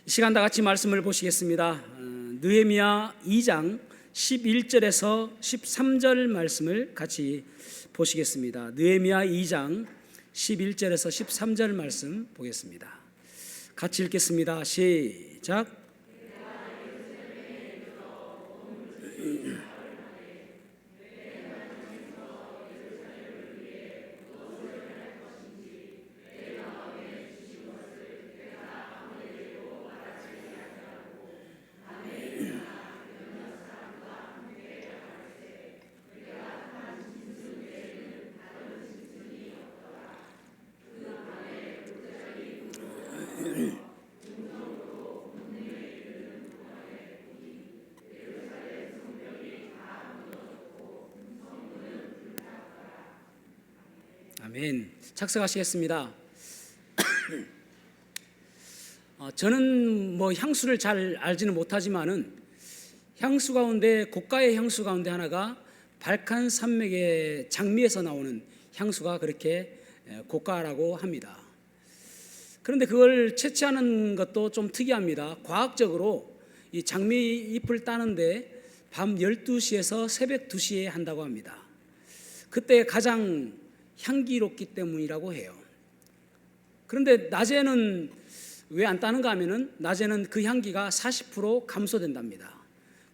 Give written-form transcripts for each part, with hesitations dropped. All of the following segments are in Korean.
이 시간 다 같이 말씀을 보시겠습니다. 느헤미야 2장 11절에서 13절 말씀을 같이 보시겠습니다. 느헤미야 2장 11절에서 13절 말씀 보겠습니다. 같이 읽겠습니다. 시작. 아멘. 착석하시겠습니다. 저는 향수를 잘 알지는 못하지만은 향수 가운데 고가의 향수 가운데 하나가 발칸 산맥의 장미에서 나오는 향수가 그렇게 고가라고 합니다. 그런데 그걸 채취하는 것도 좀 특이합니다. 과학적으로 이 장미 잎을 따는데 밤 12시에서 새벽 2시에 한다고 합니다. 그때 가장 향기롭기 때문이라고 해요. 그런데 낮에는 왜 안 따는가 하면은 낮에는 그 향기가 40% 감소된답니다.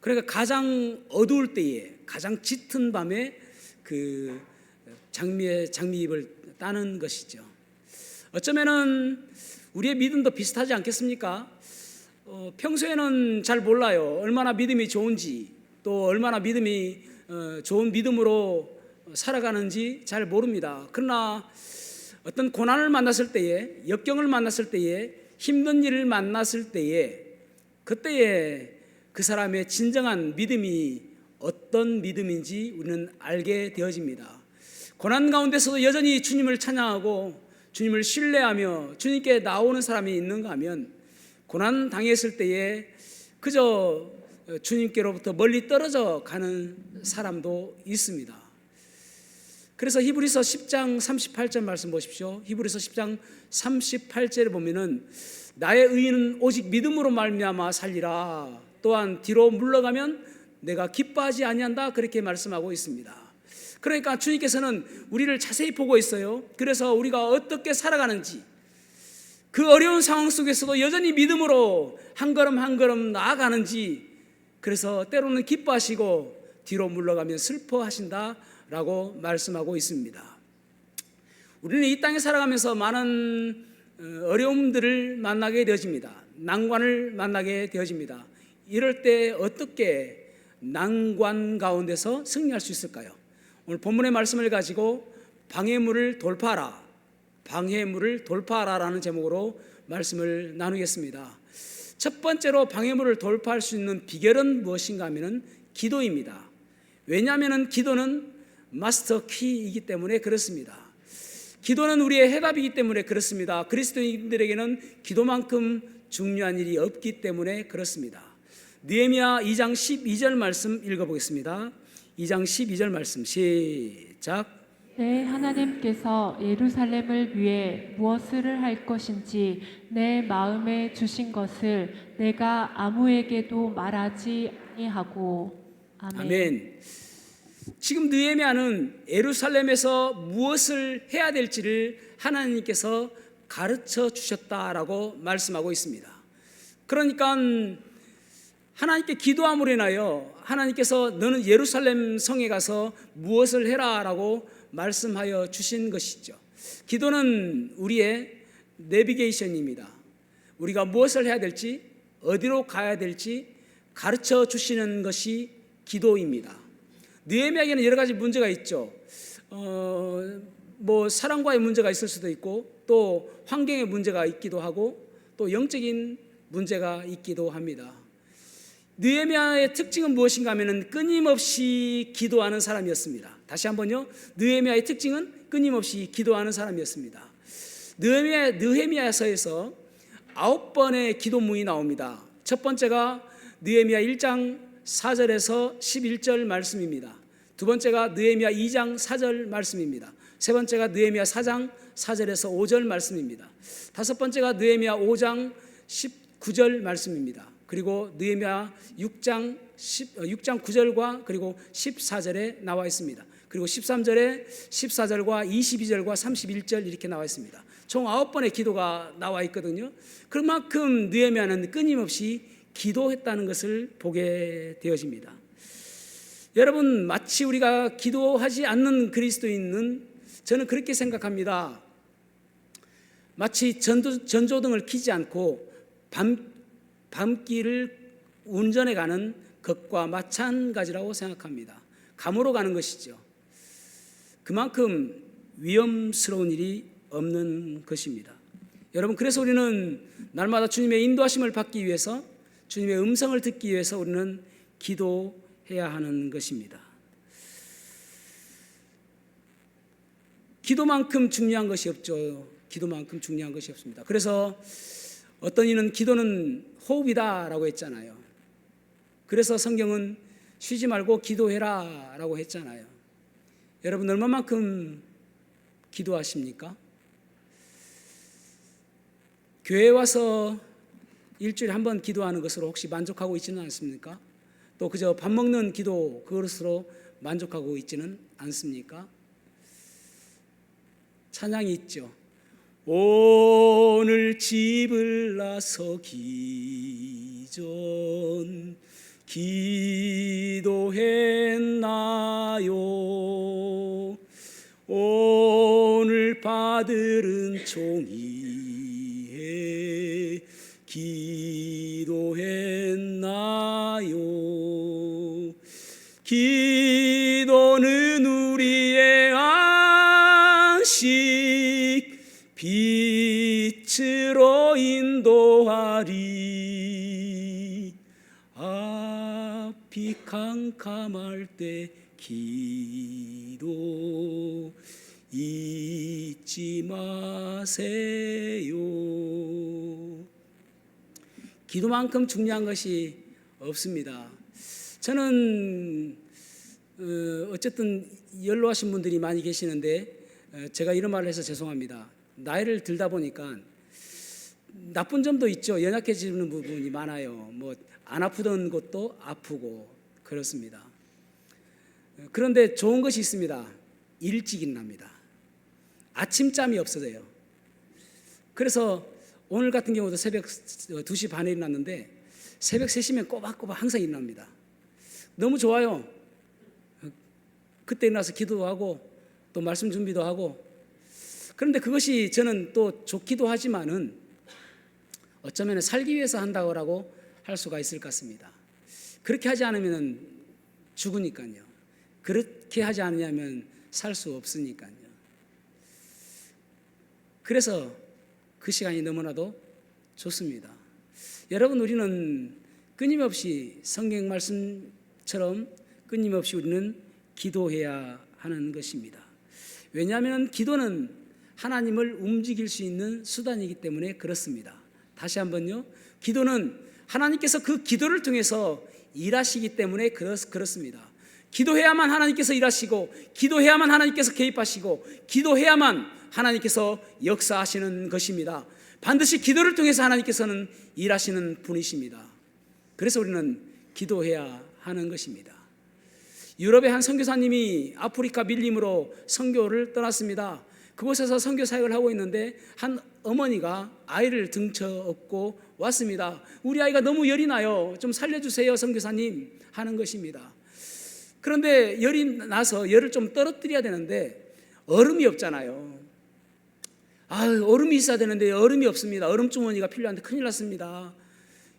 그러니까 가장 어두울 때에, 가장 짙은 밤에 그 장미잎을 따는 것이죠. 어쩌면은 우리의 믿음도 비슷하지 않겠습니까? 평소에는 잘 몰라요. 얼마나 믿음이 좋은지, 또 얼마나 믿음이 좋은 믿음으로 살아가는지 잘 모릅니다. 그러나 어떤 고난을 만났을 때에, 역경을 만났을 때에, 힘든 일을 만났을 때에, 그때에 그 사람의 진정한 믿음이 어떤 믿음인지 우리는 알게 되어집니다. 고난 가운데서도 여전히 주님을 찬양하고 주님을 신뢰하며 주님께 나오는 사람이 있는가 하면, 고난 당했을 때에 그저 주님께로부터 멀리 떨어져 가는 사람도 있습니다. 그래서 히브리서 10장 38절 말씀 보십시오. 히브리서 10장 38절에 보면은 나의 의인은 오직 믿음으로 말미암아 살리라. 또한 뒤로 물러가면 내가 기뻐하지 아니한다. 그렇게 말씀하고 있습니다. 그러니까 주님께서는 우리를 자세히 보고 있어요. 그래서 우리가 어떻게 살아가는지, 그 어려운 상황 속에서도 여전히 믿음으로 한 걸음 한 걸음 나아가는지, 그래서 때로는 기뻐하시고 뒤로 물러가면 슬퍼하신다 라고 말씀하고 있습니다. 우리는 이 땅에 살아가면서 많은 어려움들을 만나게 되어집니다. 난관을 만나게 되어집니다. 이럴 때 어떻게 난관 가운데서 승리할 수 있을까요? 오늘 본문의 말씀을 가지고 방해물을 돌파하라, 방해물을 돌파하라라는 제목으로 말씀을 나누겠습니다. 첫 번째로 방해물을 돌파할 수 있는 비결은 무엇인가 하면 기도입니다. 왜냐하면 기도는 마스터 키이기 때문에 그렇습니다. 기도는 우리의 해답이기 때문에 그렇습니다. 그리스도인들에게는 기도만큼 중요한 일이 없기 때문에 그렇습니다. 느헤미야 2장 12절 말씀 읽어보겠습니다. 2장 12절 말씀 시작. 내 하나님께서 예루살렘을 위해 무엇을 할 것인지 내 마음에 주신 것을 내가 아무에게도 말하지 아니하고. 아멘. 아멘. 지금 느헤미야는 예루살렘에서 무엇을 해야 될지를 하나님께서 가르쳐 주셨다라고 말씀하고 있습니다. 그러니까 하나님께 기도함으로 인하여 하나님께서 너는 예루살렘 성에 가서 무엇을 해라라고 말씀하여 주신 것이죠. 기도는 우리의 내비게이션입니다. 우리가 무엇을 해야 될지, 어디로 가야 될지 가르쳐 주시는 것이 기도입니다. 느헤미야에게는 여러 가지 문제가 있죠. 사랑과의 문제가 있을 수도 있고, 또 환경의 문제가 있기도 하고, 또 영적인 문제가 있기도 합니다. 느헤미야의 특징은 무엇인가 하면 끊임없이 기도하는 사람이었습니다. 다시 한번요. 느헤미야의 특징은 끊임없이 기도하는 사람이었습니다. 느헤미야서에서 9번의 기도문이 나옵니다. 첫 번째가 느헤미야 1장 4절에서 11절 말씀입니다. 두 번째가 느헤미야 2장 4절 말씀입니다. 세 번째가 느헤미야 4장 4절에서 5절 말씀입니다. 다섯 번째가 느헤미야 5장 9절 말씀입니다. 그리고 느헤미야 6장 9절과 그리고 14절에 나와 있습니다. 그리고 13절에 14절과 22절과 31절 이렇게 나와 있습니다. 총 9번의 기도가 나와 있거든요. 그만큼 느헤미야는 끊임없이 기도했다는 것을 보게 되어집니다. 여러분, 마치 우리가 기도하지 않는 그리스도인은 저는 그렇게 생각합니다. 마치 전조등을 켜지 않고 밤길을 운전해 가는 것과 마찬가지라고 생각합니다. 감으로 가는 것이죠. 그만큼 위험스러운 일이 없는 것입니다. 여러분, 그래서 우리는 날마다 주님의 인도하심을 받기 위해서, 주님의 음성을 듣기 위해서 우리는 기도해야 하는 것입니다. 기도만큼 중요한 것이 없죠. 기도만큼 중요한 것이 없습니다. 그래서 어떤 이는 기도는 호흡이다라고 했잖아요. 그래서 성경은 쉬지 말고 기도해라라고 했잖아요. 여러분, 얼마만큼 기도하십니까? 교회에 와서 일주일에 한 번 기도하는 것으로 혹시 만족하고 있지는 않습니까? 또 그저 밥 먹는 기도 그것으로 만족하고 있지는 않습니까? 찬양이 있죠. 오늘 집을 나서기 전 기도했나요? 오늘 받들은 종이에 기도했나요? 기도는 우리의 안식 빛으로 인도하리. 앞이 캄캄할 때 기도 잊지 마세요. 기도만큼 중요한 것이 없습니다. 저는 어쨌든 연로하신 분들이 많이 계시는데 제가 이런 말을 해서 죄송합니다. 나이를 들다 보니까 나쁜 점도 있죠. 연약해지는 부분이 많아요. 뭐 안 아프던 것도 아프고 그렇습니다. 그런데 좋은 것이 있습니다. 일찍 일어납니다. 아침잠이 없어져요. 그래서 오늘 같은 경우도 새벽 2시 반에 일어났는데 새벽 3시면 꼬박꼬박 항상 일어납니다. 너무 좋아요. 그때 일어나서 기도도 하고 또 말씀 준비도 하고. 그런데 그것이 저는 또 좋기도 하지만은 어쩌면 살기 위해서 한다고 할 수가 있을 것 같습니다. 그렇게 하지 않으면 죽으니까요. 그렇게 하지 않으면 살 수 없으니까요. 그래서 그 시간이 너무나도 좋습니다. 여러분, 우리는 끊임없이 성경 말씀처럼 끊임없이 우리는 기도해야 하는 것입니다. 왜냐하면 기도는 하나님을 움직일 수 있는 수단이기 때문에 그렇습니다. 다시 한번요. 기도는 하나님께서 그 기도를 통해서 일하시기 때문에 그렇습니다. 기도해야만 하나님께서 일하시고, 기도해야만 하나님께서 개입하시고, 기도해야만 하나님께서 역사하시는 것입니다. 반드시 기도를 통해서 하나님께서는 일하시는 분이십니다. 그래서 우리는 기도해야 하는 것입니다. 유럽의 한 선교사님이 아프리카 밀림으로 선교를 떠났습니다. 그곳에서 선교 사역을 하고 있는데 한 어머니가 아이를 등쳐업고 왔습니다. 우리 아이가 너무 열이 나요. 좀 살려주세요, 선교사님 하는 것입니다. 그런데 열이 나서 열을 좀 떨어뜨려야 되는데 얼음이 없잖아요. 얼음이 있어야 되는데 얼음이 없습니다. 얼음 주머니가 필요한데 큰일 났습니다.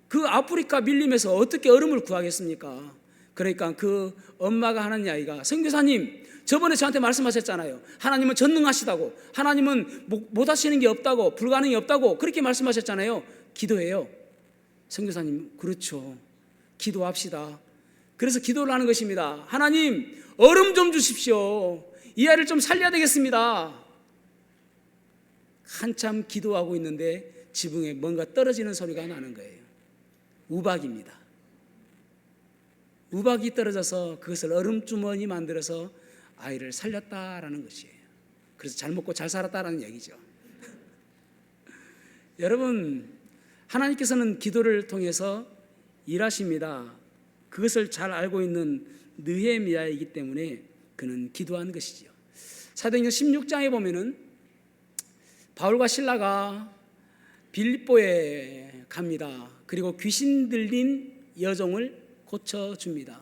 그 아프리카 밀림에서 어떻게 얼음을 구하겠습니까? 그러니까 그 엄마가 하는 이야기가, 선교사님, 저번에 저한테 말씀하셨잖아요. 하나님은 전능하시다고, 하나님은 못하시는 게 없다고, 불가능이 없다고 그렇게 말씀하셨잖아요. 기도해요. 선교사님, 그렇죠. 기도합시다. 그래서 기도를 하는 것입니다. 하나님, 얼음 좀 주십시오. 이 아이를 좀 살려야 되겠습니다. 한참 기도하고 있는데 지붕에 뭔가 떨어지는 소리가 나는 거예요. 우박입니다. 우박이 떨어져서 그것을 얼음주머니 만들어서 아이를 살렸다라는 것이에요. 그래서 잘 먹고 잘 살았다라는 얘기죠. 여러분, 하나님께서는 기도를 통해서 일하십니다. 그것을 잘 알고 있는 느헤미야이기 때문에 그는 기도한 것이지요. 사도행전 16장에 보면은 바울과 실라가 빌립보에 갑니다. 그리고 귀신 들린 여종을 고쳐줍니다.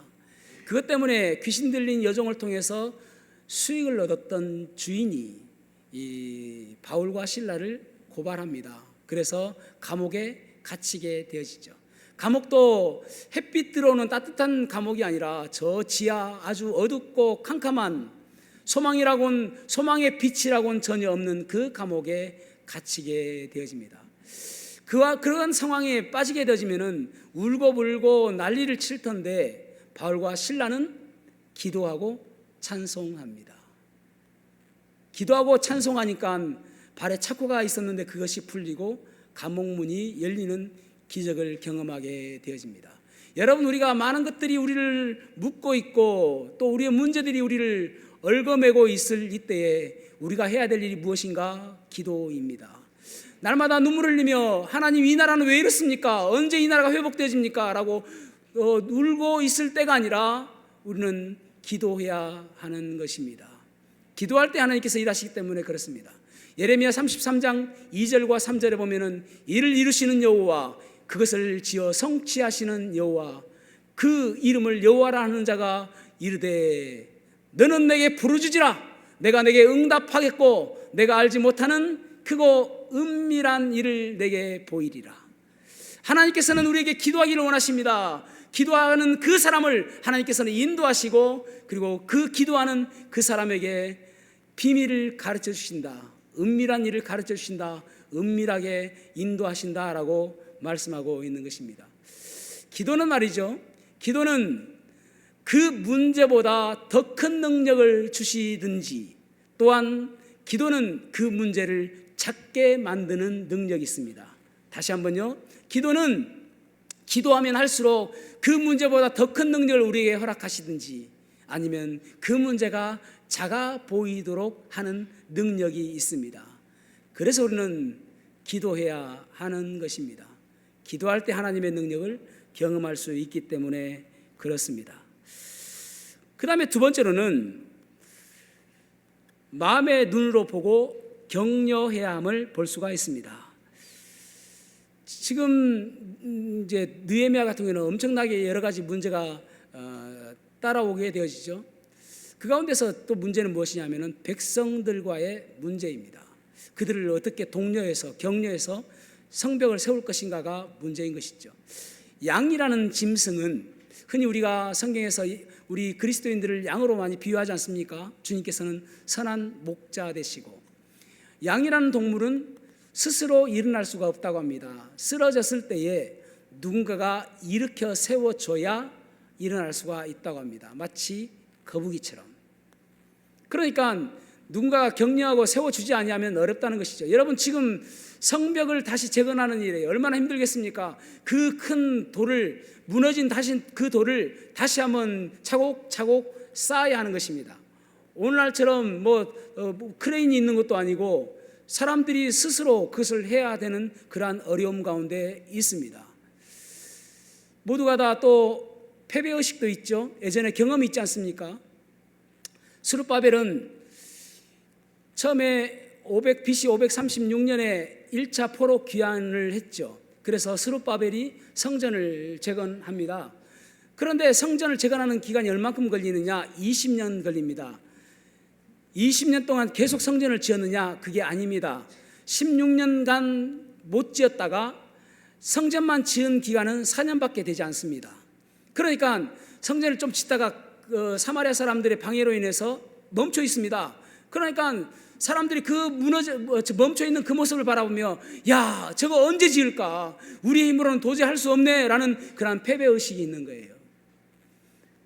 그것 때문에 귀신 들린 여종을 통해서 수익을 얻었던 주인이 이 바울과 실라를 고발합니다. 그래서 감옥에 갇히게 되어지죠. 감옥도 햇빛 들어오는 따뜻한 감옥이 아니라 저 지하 아주 어둡고 캄캄한 소망의 빛이라고는 전혀 없는 그 감옥에 갇히게 되어집니다. 그런 상황에 빠지게 되어지면은 울고불고 난리를 칠 텐데 바울과 실라는 기도하고 찬송합니다. 기도하고 찬송하니까 발에 착고가 있었는데 그것이 풀리고 감옥문이 열리는 기적을 경험하게 되어집니다. 여러분, 우리가 많은 것들이 우리를 묶고 있고 또 우리의 문제들이 우리를 얽어매고 있을 이때에 우리가 해야 될 일이 무엇인가? 기도입니다. 날마다 눈물을 흘리며 하나님, 이 나라는 왜 이렇습니까? 언제 이 나라가 회복되어집니까? 라고 울고 있을 때가 아니라 우리는 기도해야 하는 것입니다. 기도할 때 하나님께서 일하시기 때문에 그렇습니다. 예레미야 33장 2절과 3절에 보면은 이를 이루시는 여호와, 그것을 지어 성취하시는 여호와, 그 이름을 여호와라 하는 자가 이르되 너는 내게 부르짖으라. 내가 내게 응답하겠고 내가 알지 못하는 크고 은밀한 일을 내게 보이리라. 하나님께서는 우리에게 기도하기를 원하십니다. 기도하는 그 사람을 하나님께서는 인도하시고 그리고 그 기도하는 그 사람에게 비밀을 가르쳐 주신다. 은밀한 일을 가르쳐 주신다. 은밀하게 인도하신다라고 말씀하고 있는 것입니다. 기도는 말이죠, 기도는 그 문제보다 더 큰 능력을 주시든지, 또한 기도는 그 문제를 작게 만드는 능력이 있습니다. 다시 한번요, 기도는 기도하면 할수록 그 문제보다 더 큰 능력을 우리에게 허락하시든지, 아니면 그 문제가 작아 보이도록 하는 능력이 있습니다. 그래서 우리는 기도해야 하는 것입니다. 기도할 때 하나님의 능력을 경험할 수 있기 때문에 그렇습니다. 그 다음에 두 번째로는 마음의 눈으로 보고 격려해야 함을 볼 수가 있습니다. 지금 이제 느헤미야 같은 경우는 엄청나게 여러 가지 문제가 따라오게 되어지죠. 그 가운데서 또 문제는 무엇이냐면은 백성들과의 문제입니다. 그들을 어떻게 독려해서 격려해서 성벽을 세울 것인가가 문제인 것이죠. 양이라는 짐승은 흔히 우리가 성경에서 우리 그리스도인들을 양으로 많이 비유하지 않습니까? 주님께서는 선한 목자 되시고, 양이라는 동물은 스스로 일어날 수가 없다고 합니다. 쓰러졌을 때에 누군가가 일으켜 세워줘야 일어날 수가 있다고 합니다. 마치 거북이처럼. 그러니까 누군가가 격려하고 세워주지 아니하면 어렵다는 것이죠. 여러분, 지금 성벽을 다시 재건하는 일에 얼마나 힘들겠습니까? 그 큰 돌을, 무너진 그 돌을 다시 한번 차곡차곡 쌓아야 하는 것입니다. 오늘날처럼 크레인이 있는 것도 아니고 사람들이 스스로 그것을 해야 되는 그러한 어려움 가운데 있습니다. 모두가 다 또 패배의식도 있죠. 예전에 경험이 있지 않습니까? 스룹바벨은 처음에 BC 536년에 1차 포로 귀환을 했죠. 그래서 스룹바벨이 성전을 재건합니다. 그런데 성전을 재건하는 기간이 얼마큼 걸리느냐? 20년 걸립니다. 20년 동안 계속 성전을 지었느냐? 그게 아닙니다. 16년간 못 지었다가 성전만 지은 기간은 4년밖에 되지 않습니다. 그러니까 성전을 좀 짓다가 사마리아 사람들의 방해로 인해서 멈춰 있습니다. 그러니까 사람들이 멈춰 있는 그 모습을 바라보며, 야, 저거 언제 지을까? 우리의 힘으로는 도저히 할 수 없네 라는 그런 패배의식이 있는 거예요.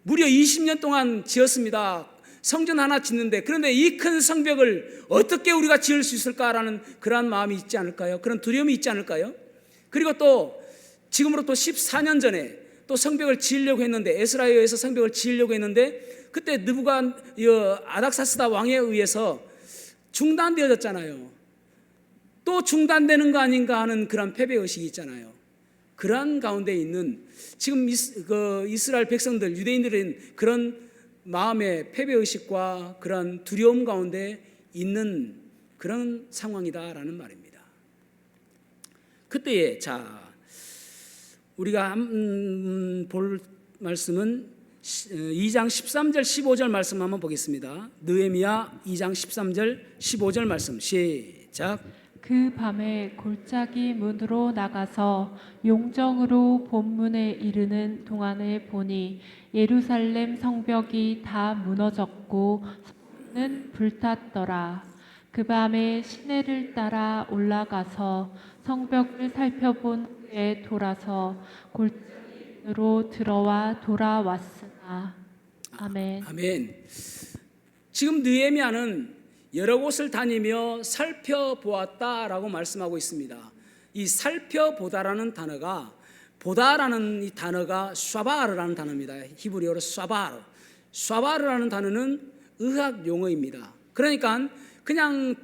무려 20년 동안 지었습니다. 성전 하나 짓는데, 그런데 이 큰 성벽을 어떻게 우리가 지을 수 있을까라는 그런 마음이 있지 않을까요? 그런 두려움이 있지 않을까요? 그리고 또 지금으로부터 14년 전에 또 성벽을 지으려고 했는데, 에스라에 의해서 성벽을 지으려고 했는데, 그때 느부갓 아닥사스다 왕에 의해서 중단되어졌잖아요. 또 중단되는 거 아닌가 하는 그런 패배의식이 있잖아요. 그러한 가운데 있는 지금 이스라엘 백성들, 유대인들은 그런 마음의 패배의식과 그런 두려움 가운데 있는 그런 상황이다라는 말입니다. 그때에 우리가 볼 말씀은 2장 13절 15절 말씀 한번 보겠습니다. 느헤미야 2장 13절 15절 말씀 시작. 그 밤에 골짜기 문으로 나가서 용정으로 본문에 이르는 동안에 보니 예루살렘 성벽이 다 무너졌고 성문은 불탔더라. 그 밤에 시내를 따라 올라가서 성벽을 살펴본 후에 돌아서 골짜기로 들어와 돌아왔으나. 아멘. 아멘. 지금 느헤미야는 여러 곳을 다니며 살펴보았다라고 말씀하고 있습니다. 이 살펴보다라는 단어가, 보다라는 이 단어가 샤바르라는 단어입니다. 히브리어로 샤바르라는 단어는 의학 용어입니다. 그러니까 그냥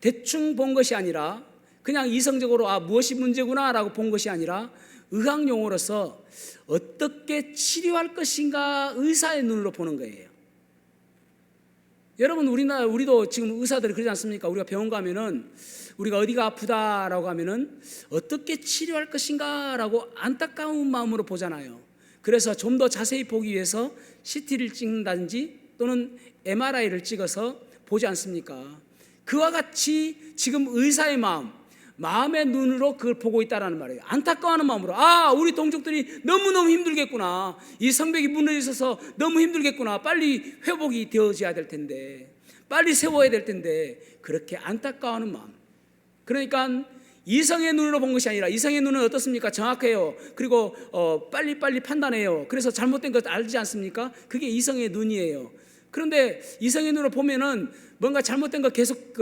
대충 본 것이 아니라, 그냥 이성적으로 무엇이 문제구나라고 본 것이 아니라 의학 용어로서 어떻게 치료할 것인가 의사의 눈으로 보는 거예요. 여러분, 우리도 지금 의사들이 그러지 않습니까? 우리가 병원 가면은 우리가 어디가 아프다라고 하면은 어떻게 치료할 것인가라고 안타까운 마음으로 보잖아요. 그래서 좀 더 자세히 보기 위해서 CT를 찍는다든지 또는 MRI를 찍어서 보지 않습니까? 그와 같이 지금 의사의 마음의 눈으로 그걸 보고 있다라는 말이에요. 안타까워하는 마음으로, 우리 동족들이 너무너무 힘들겠구나, 이 성벽이 무너져 있어서 너무 힘들겠구나, 빨리 회복이 되어져야 될 텐데, 빨리 세워야 될 텐데, 그렇게 안타까워하는 마음. 그러니까 이성의 눈으로 본 것이 아니라, 이성의 눈은 어떻습니까? 정확해요. 그리고 빨리 판단해요. 그래서 잘못된 것 알지 않습니까? 그게 이성의 눈이에요. 그런데 이성의 눈으로 보면은 뭔가 잘못된 거 계속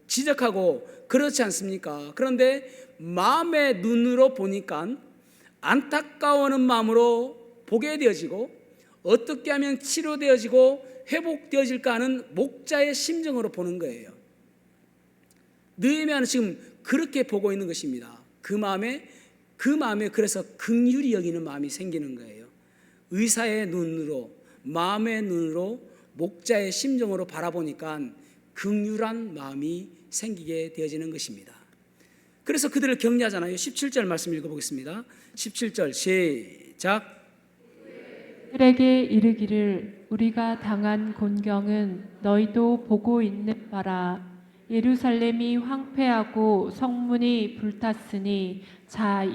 지적하고 그렇지 않습니까? 그런데 마음의 눈으로 보니까 안타까워하는 마음으로 보게 되어지고, 어떻게 하면 치료되어지고 회복되어질까 하는 목자의 심정으로 보는 거예요. 느헤미야는 지금 그렇게 보고 있는 것입니다. 그 마음에 그래서 긍휼히 여기는 마음이 생기는 거예요. 의사의 눈으로, 마음의 눈으로, 목자의 심정으로 바라보니까 긍휼한 마음이 생기게 되어지는 것입니다. 그래서 그들을 격려하잖아요. 17절 말씀 읽어보겠습니다. 17절 시작. 그들에게 이르기를 우리가 당한 곤경은 너희도 보고 있는 바라. 예루살렘이 황폐하고 성문이 불탔으니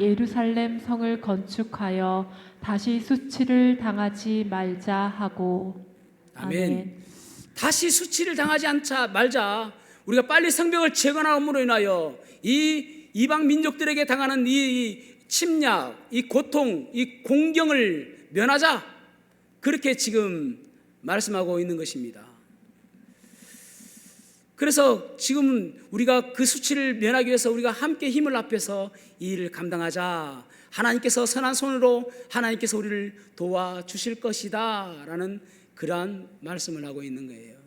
예루살렘 성을 건축하여 다시 수치를 당하지 말자 하고. 아멘. 다시 수치를 당하지 말자. 우리가 빨리 성벽을 재건함으로 인하여 이 이방 민족들에게 당하는 이 침략, 이 고통, 이 공경을 면하자. 그렇게 지금 말씀하고 있는 것입니다. 그래서 지금 우리가 그 수치를 면하기 위해서 우리가 함께 힘을 합해서 이 일을 감당하자. 하나님께서 선한 손으로 하나님께서 우리를 도와주실 것이다 라는 그러한 말씀을 하고 있는 거예요.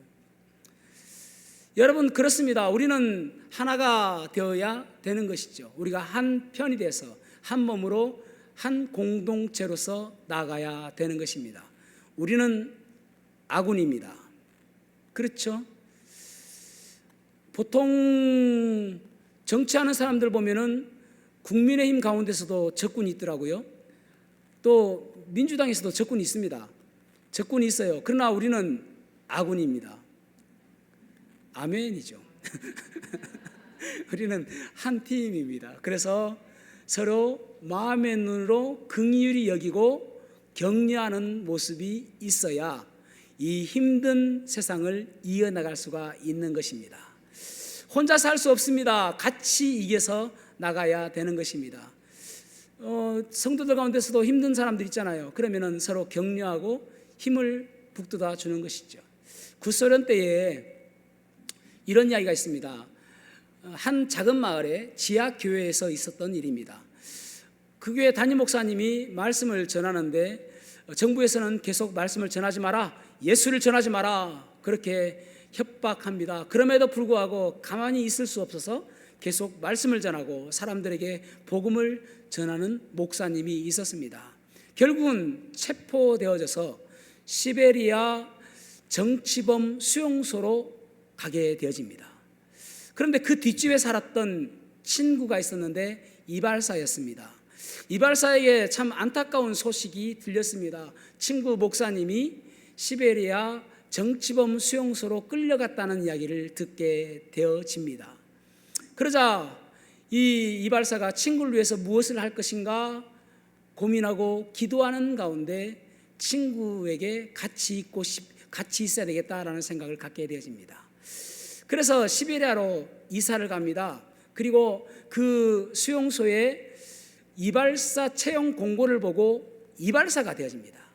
여러분, 그렇습니다. 우리는 하나가 되어야 되는 것이죠. 우리가 한 편이 돼서 한 몸으로 한 공동체로서 나가야 되는 것입니다. 우리는 아군입니다. 그렇죠? 보통 정치하는 사람들 보면은 국민의힘 가운데서도 적군이 있더라고요. 또 민주당에서도 적군이 있습니다. 적군이 있어요. 그러나 우리는 아군입니다. 아멘이죠. 우리는 한 팀입니다. 그래서 서로 마음의 눈으로 긍휼히 여기고 격려하는 모습이 있어야 이 힘든 세상을 이어나갈 수가 있는 것입니다. 혼자 살 수 없습니다. 같이 이겨서 나가야 되는 것입니다. 성도들 가운데서도 힘든 사람들 있잖아요. 그러면은 서로 격려하고 힘을 북돋아 주는 것이죠. 구소련 때에 이런 이야기가 있습니다. 한 작은 마을에 지하교회에서 있었던 일입니다. 그 교회 담임 목사님이 말씀을 전하는데 정부에서는 계속 말씀을 전하지 마라, 예수를 전하지 마라, 그렇게 협박합니다. 그럼에도 불구하고 가만히 있을 수 없어서 계속 말씀을 전하고 사람들에게 복음을 전하는 목사님이 있었습니다. 결국은 체포되어져서 시베리아 정치범 수용소로 가게 되어집니다. 그런데 그 뒷집에 살았던 친구가 있었는데 이발사였습니다. 이발사에게 참 안타까운 소식이 들렸습니다. 친구 목사님이 시베리아 정치범 수용소로 끌려갔다는 이야기를 듣게 되어집니다. 그러자 이 이발사가 친구를 위해서 무엇을 할 것인가 고민하고 기도하는 가운데 친구에게 같이 있어야 되겠다라는 생각을 갖게 되어집니다. 그래서 시베리아로 이사를 갑니다. 그리고 그 수용소에 이발사 채용 공고를 보고 이발사가 되어집니다.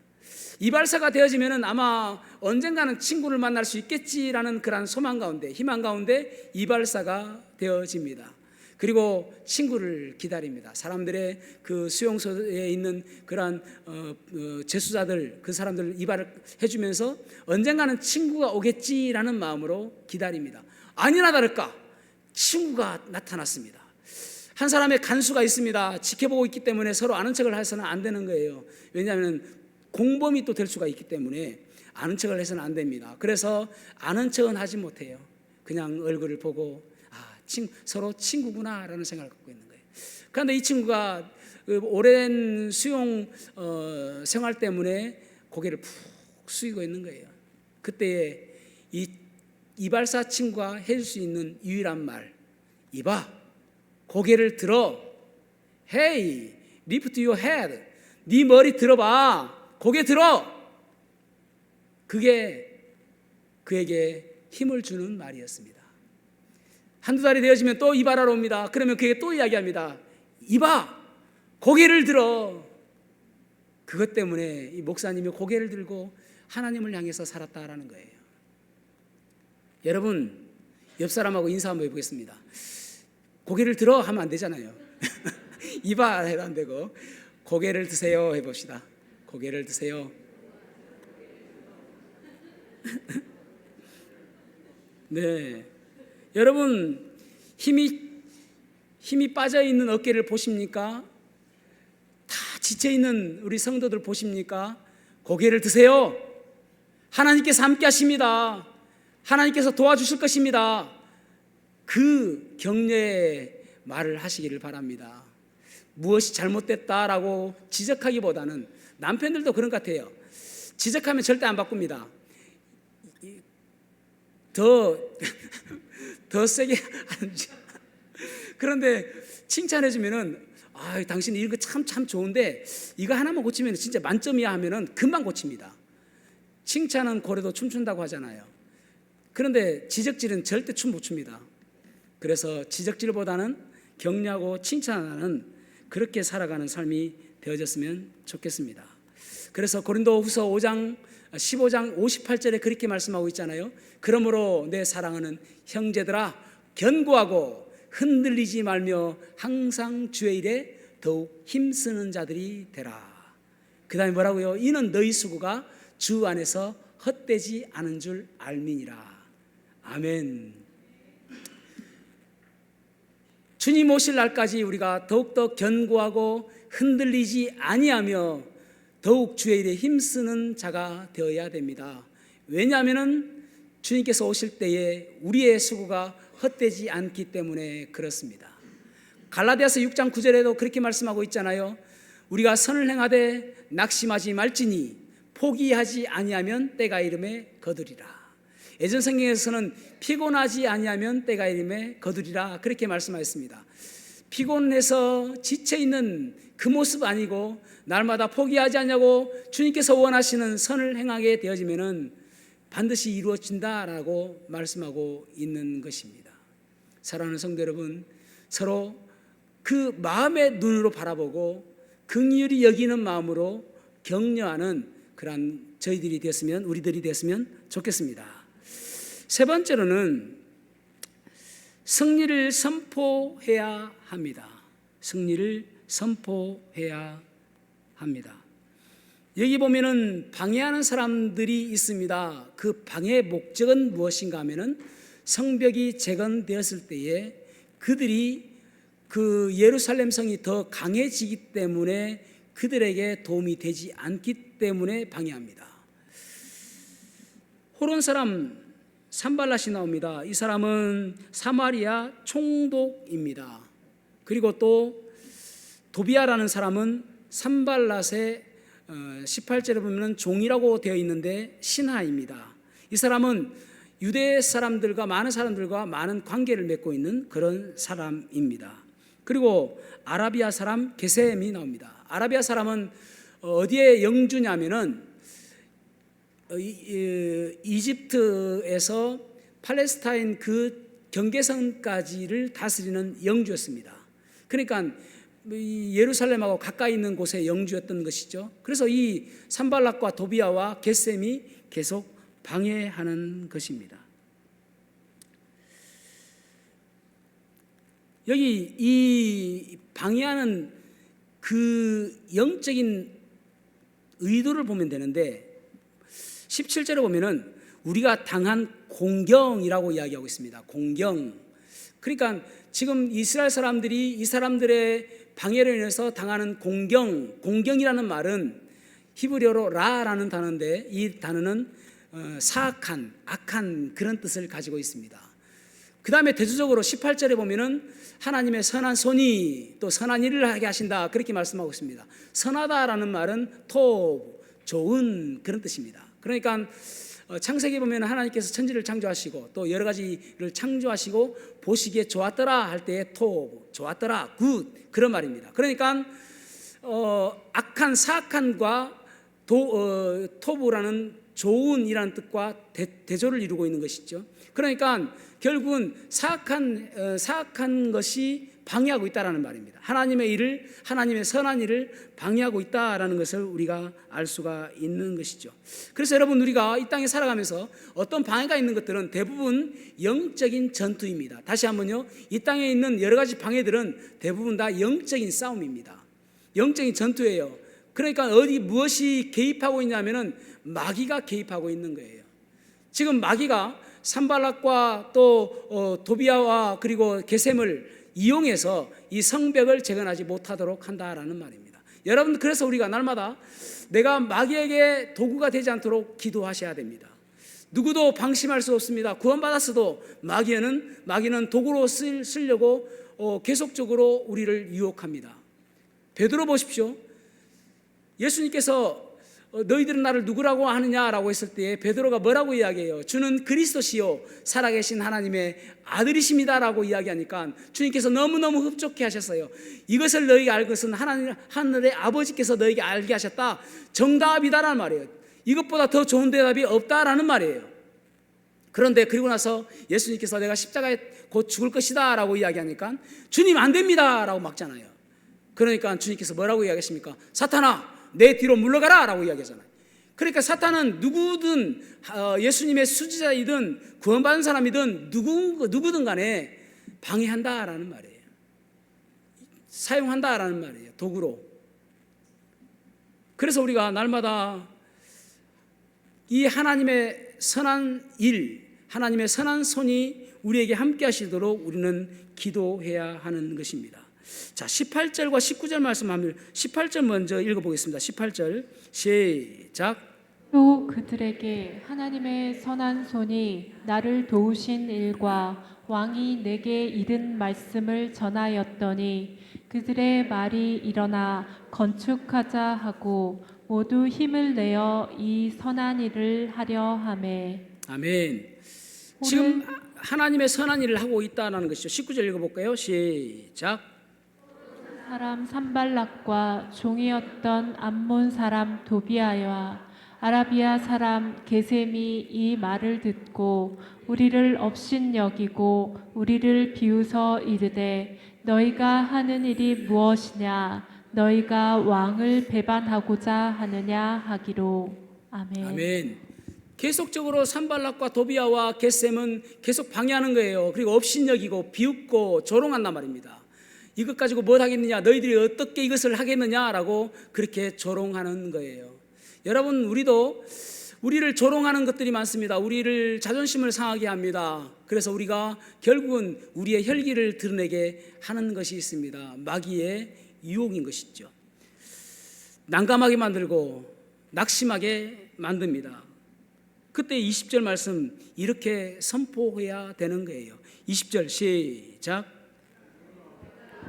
이발사가 되어지면은 아마 언젠가는 친구를 만날 수 있겠지라는 그런 소망 가운데, 희망 가운데 이발사가 되어집니다. 그리고 친구를 기다립니다. 사람들의 그 수용소에 있는 그러한 재수자들, 그 사람들 이발을 해주면서 언젠가는 친구가 오겠지라는 마음으로 기다립니다. 아니나 다를까 친구가 나타났습니다. 한 사람의 간수가 있습니다. 지켜보고 있기 때문에 서로 아는 척을 해서는 안 되는 거예요. 왜냐하면 공범이 또 될 수가 있기 때문에 아는 척을 해서는 안 됩니다. 그래서 아는 척은 하지 못해요. 그냥 얼굴을 보고 서로 친구구나라는 생각을 갖고 있는 거예요. 그런데 이 친구가 오랜 수용 생활 때문에 고개를 푹 숙이고 있는 거예요. 그때에 이 이발사 친구가 해줄 수 있는 유일한 말, 이봐, 고개를 들어. Hey, lift your head. 네 머리 들어봐. 고개 들어. 그게 그에게 힘을 주는 말이었습니다. 한두 달이 되어지면 또 이발하러 옵니다. 그러면 그에게 또 이야기합니다. 이봐, 고개를 들어. 그것 때문에 이 목사님이 고개를 들고 하나님을 향해서 살았다라는 거예요. 여러분, 옆 사람하고 인사 한번 해보겠습니다. 고개를 들어 하면 안 되잖아요. 이봐 해도 안 되고 고개를 드세요 해봅시다. 고개를 드세요. 네, 여러분 힘이 빠져 있는 어깨를 보십니까? 다 지쳐 있는 우리 성도들 보십니까? 고개를 드세요. 하나님께서 함께 하십니다. 하나님께서 도와주실 것입니다. 그 격려의 말을 하시기를 바랍니다. 무엇이 잘못됐다라고 지적하기보다는, 남편들도 그런 것 같아요. 지적하면 절대 안 바꿉니다. 더 세게 하는지. 그런데 칭찬해주면은 당신 이거 참 좋은데 이거 하나만 고치면 진짜 만점이야 하면은 금방 고칩니다. 칭찬은 고래도 춤춘다고 하잖아요. 그런데 지적질은 절대 춤 못 춥니다. 그래서 지적질보다는 격려하고 칭찬하는 그렇게 살아가는 삶이 되어졌으면 좋겠습니다. 그래서 고린도후서 5장 15장 58절에 그렇게 말씀하고 있잖아요. 그러므로 내 사랑하는 형제들아, 견고하고 흔들리지 말며 항상 주의 일에 더욱 힘쓰는 자들이 되라. 그 다음에 뭐라고요? 이는 너희 수고가 주 안에서 헛되지 않은 줄 알미니라. 아멘. 주님 오실 날까지 우리가 더욱더 견고하고 흔들리지 아니하며 더욱 주의 일에 힘쓰는 자가 되어야 됩니다. 왜냐하면 주님께서 오실 때에 우리의 수고가 헛되지 않기 때문에 그렇습니다. 갈라디아서 6장 9절에도 그렇게 말씀하고 있잖아요. 우리가 선을 행하되 낙심하지 말지니 포기하지 아니하면 때가 이름에 거두리라. 예전 성경에서는 피곤하지 아니하면 때가 이름에 거두리라 그렇게 말씀하셨습니다. 피곤해서 지쳐있는 그 모습 아니고 날마다 포기하지 않냐고 주님께서 원하시는 선을 행하게 되어지면 반드시 이루어진다라고 말씀하고 있는 것입니다. 사랑하는 성도 여러분, 서로 그 마음의 눈으로 바라보고 긍휼히 여기는 마음으로 격려하는 그러한 저희들이 되었으면, 우리들이 되었으면 좋겠습니다. 세 번째로는 승리를 선포해야 합니다. 승리를 선포해야 합니다. 여기 보면은 방해하는 사람들이 있습니다. 그 방해의 목적은 무엇인가 하면은 성벽이 재건되었을 때에 그들이 그 예루살렘 성이 더 강해지기 때문에 그들에게 도움이 되지 않기 때문에 방해합니다. 호론 사람 산발랏이 나옵니다. 이 사람은 사마리아 총독입니다. 그리고 또 도비아라는 사람은 산발랏의 18절에 보면 종이라고 되어 있는데 신하입니다. 이 사람은 유대 사람들과 많은 관계를 맺고 있는 그런 사람입니다. 그리고 아라비아 사람 게셈이 나옵니다. 아라비아 사람은 어디에 영주냐면은 이집트에서 팔레스타인 그 경계선까지를 다스리는 영주였습니다. 그러니까 예루살렘하고 가까이 있는 곳에 영주였던 것이죠. 그래서 이 산발랏과 도비아와 게셈이 계속 방해하는 것입니다. 여기 이 방해하는 그 영적인 의도를 보면 되는데 17절에 보면은 우리가 당한 공경이라고 이야기하고 있습니다. 공경. 그러니까 지금 이스라엘 사람들이 이 사람들의 방해로 인해서 당하는 공경이라는 말은 히브리어로 라라는 단어인데 이 단어는 사악한, 악한 그런 뜻을 가지고 있습니다. 그 다음에 대조적으로 18절에 보면은 하나님의 선한 손이 또 선한 일을 하게 하신다 그렇게 말씀하고 있습니다. 선하다라는 말은 좋은 그런 뜻입니다. 그러니까 창세기 보면 하나님께서 천지를 창조하시고 또 여러 가지를 창조하시고 보시기에 좋았더라 할 때에 좋았더라, 굿 그런 말입니다. 그러니까 악한 사악한과 토부라는 좋은이라는 뜻과 대조를 이루고 있는 것이죠. 그러니까 결국은 사악한 것이 방해하고 있다라는 말입니다. 하나님의 선한 일을 방해하고 있다라는 것을 우리가 알 수가 있는 것이죠. 그래서 여러분 우리가 이 땅에 살아가면서 어떤 방해가 있는 것들은 대부분 영적인 전투입니다. 다시 한번요, 이 땅에 있는 여러 가지 방해들은 대부분 다 영적인 싸움입니다. 영적인 전투예요. 그러니까 무엇이 개입하고 있냐면은 마귀가 개입하고 있는 거예요. 지금 마귀가 산발랏과 또 도비아와 그리고 게셈을 이용해서 이 성벽을 재건하지 못하도록 한다라는 말입니다. 여러분, 그래서 우리가 날마다 내가 마귀에게 도구가 되지 않도록 기도하셔야 됩니다. 누구도 방심할 수 없습니다. 구원받았어도 마귀는 도구로 쓰려고 계속적으로 우리를 유혹합니다. 베드로 보십시오. 예수님께서 너희들은 나를 누구라고 하느냐라고 했을 때 베드로가 뭐라고 이야기해요? 주는 그리스도시요 살아계신 하나님의 아들이십니다라고 이야기하니까 주님께서 너무너무 흡족해 하셨어요. 이것을 너희가 알 것은 하늘의 아버지께서 너희에게 알게 하셨다. 정답이다라는 말이에요. 이것보다 더 좋은 대답이 없다라는 말이에요. 그런데 그리고 나서 예수님께서 내가 십자가에 곧 죽을 것이다 라고 이야기하니까 주님 안 됩니다 라고 막잖아요. 그러니까 주님께서 뭐라고 이야기하십니까? 사탄아 내 뒤로 물러가라 라고 이야기하잖아요. 그러니까 사탄은 누구든 예수님의 수지자이든 구원받은 사람이든 누구든 간에 방해한다라는 말이에요. 사용한다라는 말이에요. 도구로. 그래서 우리가 날마다 이 하나님의 선한 일, 하나님의 선한 손이 우리에게 함께 하시도록 우리는 기도해야 하는 것입니다. 자, 18절과 19절 말씀하면 18절 먼저 읽어보겠습니다. 18절 시작. 또 그들에게 하나님의 선한 손이 나를 도우신 일과 왕이 내게 이른 말씀을 전하였더니 그들의 말이 일어나 건축하자 하고 모두 힘을 내어 이 선한 일을 하려 하매. 아멘. 지금 하나님의 선한 일을 하고 있다는 것이죠. 19절 읽어볼까요? 시작. 사람 산발락과 종이었던 암몬 사람 도비아와 아라비아 사람 게셈이 이 말을 듣고 우리를 업신여기고 우리를 비웃어 이르되 너희가 하는 일이 무엇이냐 너희가 왕을 배반하고자 하느냐 하기로. 아멘. 아멘. 계속적으로 산발락과 도비아와 게셈은 계속 방해하는 거예요. 그리고 업신여기고 비웃고 조롱한단 말입니다. 이것 가지고 뭘 하겠느냐, 너희들이 어떻게 이것을 하겠느냐라고 그렇게 조롱하는 거예요. 여러분, 우리를 조롱하는 것들이 많습니다. 우리를 자존심을 상하게 합니다. 그래서 우리가 결국은 우리의 혈기를 드러내게 하는 것이 있습니다. 마귀의 유혹인 것이죠. 난감하게 만들고 낙심하게 만듭니다. 그때 20절 말씀 이렇게 선포해야 되는 거예요. 20절 시작.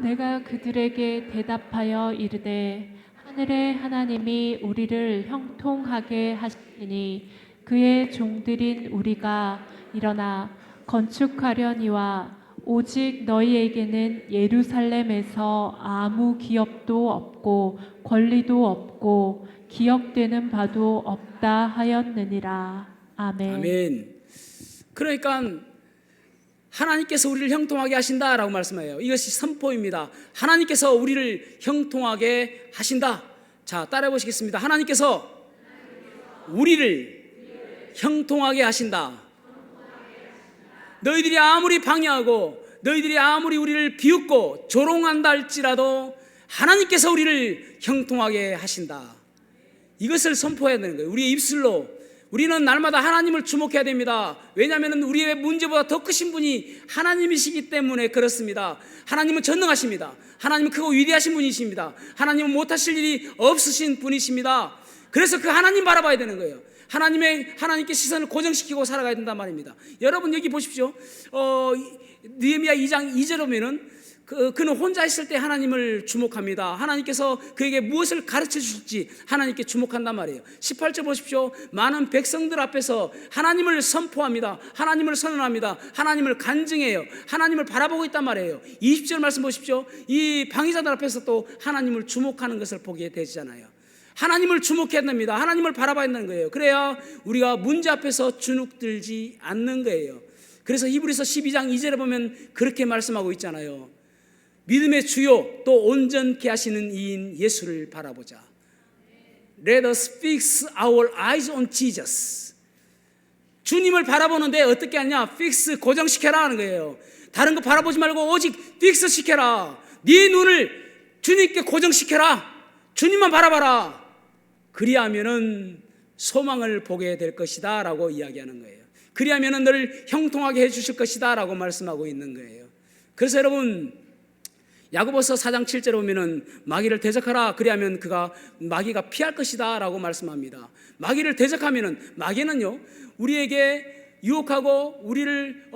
내가 그들에게 대답하여 이르되 하늘의 하나님이 우리를 형통하게 하시니 그의 종들인 우리가 일어나 건축하려니와 오직 너희에게는 예루살렘에서 아무 기업도 없고 권리도 없고 기억되는 바도 없다 하였느니라. 아멘. 아멘. 그러니까 하나님께서 우리를 형통하게 하신다라고 말씀해요. 이것이 선포입니다. 하나님께서 우리를 형통하게 하신다. 자, 따라해 보시겠습니다. 하나님께서 우리를 형통하게 하신다. 너희들이 아무리 방해하고 너희들이 아무리 우리를 비웃고 조롱한다 할지라도 하나님께서 우리를 형통하게 하신다. 이것을 선포해야 되는 거예요. 우리의 입술로. 우리는 날마다 하나님을 주목해야 됩니다. 왜냐하면 우리의 문제보다 더 크신 분이 하나님이시기 때문에 그렇습니다. 하나님은 전능하십니다. 하나님은 크고 위대하신 분이십니다. 하나님은 못하실 일이 없으신 분이십니다. 그래서 그 하나님 바라봐야 되는 거예요. 하나님께 시선을 고정시키고 살아가야 된단 말입니다. 여러분 여기 보십시오. 느헤미야 2장 2절에 보면은 그는 혼자 있을 때 하나님을 주목합니다. 하나님께서 그에게 무엇을 가르쳐 주실지 하나님께 주목한단 말이에요. 18절 보십시오. 많은 백성들 앞에서 하나님을 선포합니다. 하나님을 선언합니다. 하나님을 간증해요. 하나님을 바라보고 있단 말이에요. 20절 말씀 보십시오. 이 방해자들 앞에서 또 하나님을 주목하는 것을 보게 되잖아요. 하나님을 주목해야 됩니다. 하나님을 바라봐야 한다는 거예요. 그래야 우리가 문제 앞에서 주눅들지 않는 거예요. 그래서 히브리서 12장 2절에 보면 그렇게 말씀하고 있잖아요. 믿음의 주요 또 온전케 하시는 이인 예수를 바라보자. Let us fix our eyes on Jesus. 주님을 바라보는데 어떻게 하냐? fix, 고정시켜라 하는 거예요. 다른 거 바라보지 말고 오직 fix 시켜라. 네 눈을 주님께 고정시켜라. 주님만 바라봐라. 그리하면은 소망을 보게 될 것이다 라고 이야기하는 거예요. 그리하면은 너를 형통하게 해주실 것이다 라고 말씀하고 있는 거예요. 그래서 여러분 야고보서 4장 7절에 보면은 마귀를 대적하라. 그리하면 마귀가 피할 것이다 라고 말씀합니다. 마귀를 대적하면은 마귀는요 우리에게 유혹하고 우리를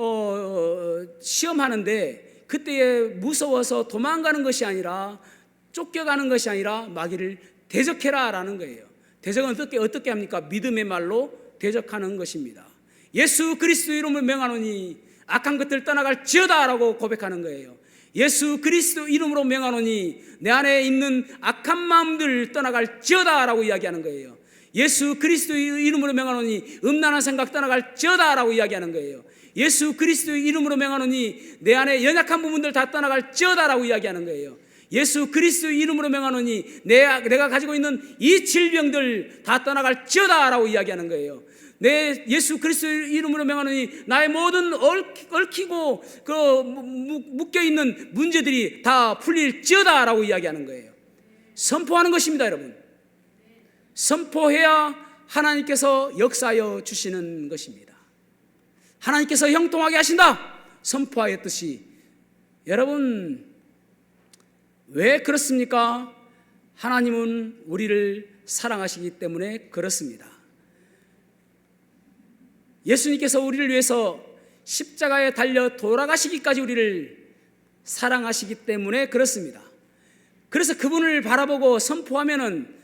시험하는데 그때에 무서워서 도망가는 것이 아니라 쫓겨가는 것이 아니라 마귀를 대적해라 라는 거예요. 대적은 어떻게 합니까? 믿음의 말로 대적하는 것입니다. 예수 그리스도 이름으로 명하노니 악한 것들 떠나갈지어다 라고 고백하는 거예요. 예수 그리스도 이름으로 명하노니 내 안에 있는 악한 마음들 떠나갈지어다 라고 이야기하는 거예요. 예수 그리스도 이름으로 명하노니 음란한 생각 떠나갈지어다 라고 이야기하는 거예요. 예수 그리스도 이름으로 명하노니 내 안에 연약한 부분들 다 떠나갈지어다 라고 이야기하는 거예요. 예수 그리스도 이름으로 명하노니 내가 가지고 있는 이 질병들 다 떠나갈지어다 라고 이야기하는 거예요. 내 예수 그리스도 이름으로 명하노니 나의 모든 얽히고 묶여있는 문제들이 다 풀릴지어다 라고 이야기하는 거예요. 선포하는 것입니다. 여러분 선포해야 하나님께서 역사하여 주시는 것입니다. 하나님께서 형통하게 하신다 선포하였듯이 여러분 왜 그렇습니까? 하나님은 우리를 사랑하시기 때문에 그렇습니다. 예수님께서 우리를 위해서 십자가에 달려 돌아가시기까지 우리를 사랑하시기 때문에 그렇습니다. 그래서 그분을 바라보고 선포하면은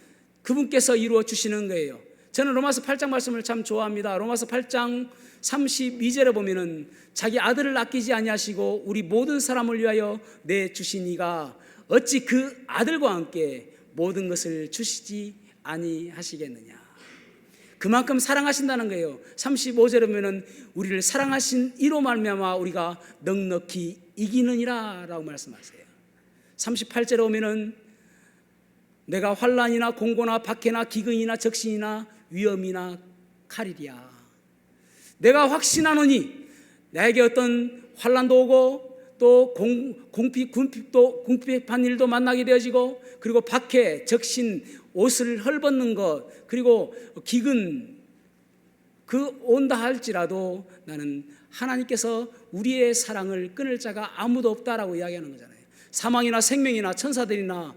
그분께서 이루어 주시는 거예요. 저는 로마서 8장 말씀을 참 좋아합니다. 로마서 8장 32절에 보면은 자기 아들을 아끼지 아니하시고 우리 모든 사람을 위하여 내주신 이가 어찌 그 아들과 함께 모든 것을 주시지 아니하시겠느냐. 그만큼 사랑하신다는 거예요. 35절에 보면은 우리를 사랑하신 이로 말미암아 우리가 넉넉히 이기느니라 라고 말씀하세요. 38절에 오면은 내가 환난이나 공고나 박해나 기근이나 적신이나 위험이나 칼이랴. 내가 확신하노니 나에게 어떤 환난도 오고 또 궁핍한 일도 만나게 되어지고, 그리고 박해, 적신, 옷을 헐벗는 것, 그리고 기근, 그 온다 할지라도 나는 하나님께서 우리의 사랑을 끊을 자가 아무도 없다라고 이야기하는 거잖아요. 사망이나 생명이나 천사들이나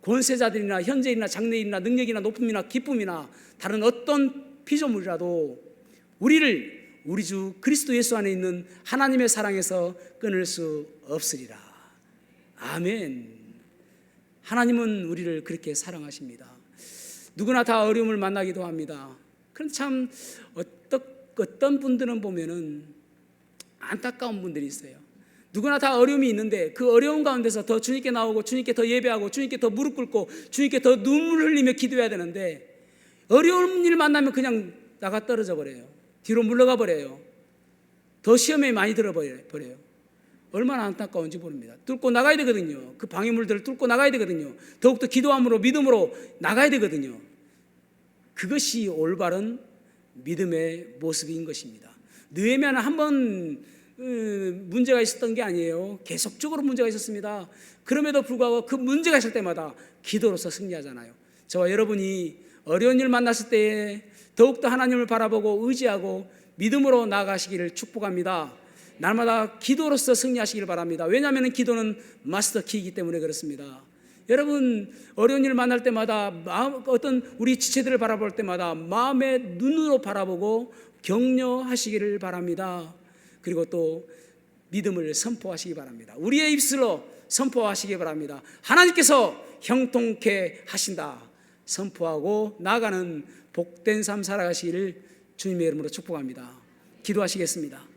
권세자들이나 현재이나 장래이나 능력이나 높음이나 기쁨이나 다른 어떤 피조물이라도 우리를 우리 주 그리스도 예수 안에 있는 하나님의 사랑에서 끊을 수 없으리라. 아멘. 하나님은 우리를 그렇게 사랑하십니다. 누구나 다 어려움을 만나기도 합니다. 그런데 참 어떤 분들은 보면은 안타까운 분들이 있어요. 누구나 다 어려움이 있는데 그 어려움 가운데서 더 주님께 나오고 주님께 더 예배하고 주님께 더 무릎 꿇고 주님께 더 눈물 흘리며 기도해야 되는데, 어려운 일 만나면 그냥 나가 떨어져 버려요. 뒤로 물러가 버려요. 더 시험에 많이 들어버려요. 얼마나 안타까운지 모릅니다. 뚫고 나가야 되거든요. 그 방해물들을 뚫고 나가야 되거든요. 더욱더 기도함으로 믿음으로 나가야 되거든요. 그것이 올바른 믿음의 모습인 것입니다. 느헤미야는 한번 문제가 있었던 게 아니에요. 계속적으로 문제가 있었습니다. 그럼에도 불구하고 그 문제가 있을 때마다 기도로서 승리하잖아요. 저와 여러분이 어려운 일 만났을 때 더욱더 하나님을 바라보고 의지하고 믿음으로 나아가시기를 축복합니다. 날마다 기도로서 승리하시기를 바랍니다. 왜냐하면 기도는 마스터 키이기 때문에 그렇습니다. 여러분, 어려운 일을 만날 때마다 어떤 우리 지체들을 바라볼 때마다 마음의 눈으로 바라보고 격려하시기를 바랍니다. 그리고 또 믿음을 선포하시기 바랍니다. 우리의 입술로 선포하시기 바랍니다. 하나님께서 형통케 하신다 선포하고 나아가는 복된 삶 살아가시기를 주님의 이름으로 축복합니다. 기도하시겠습니다.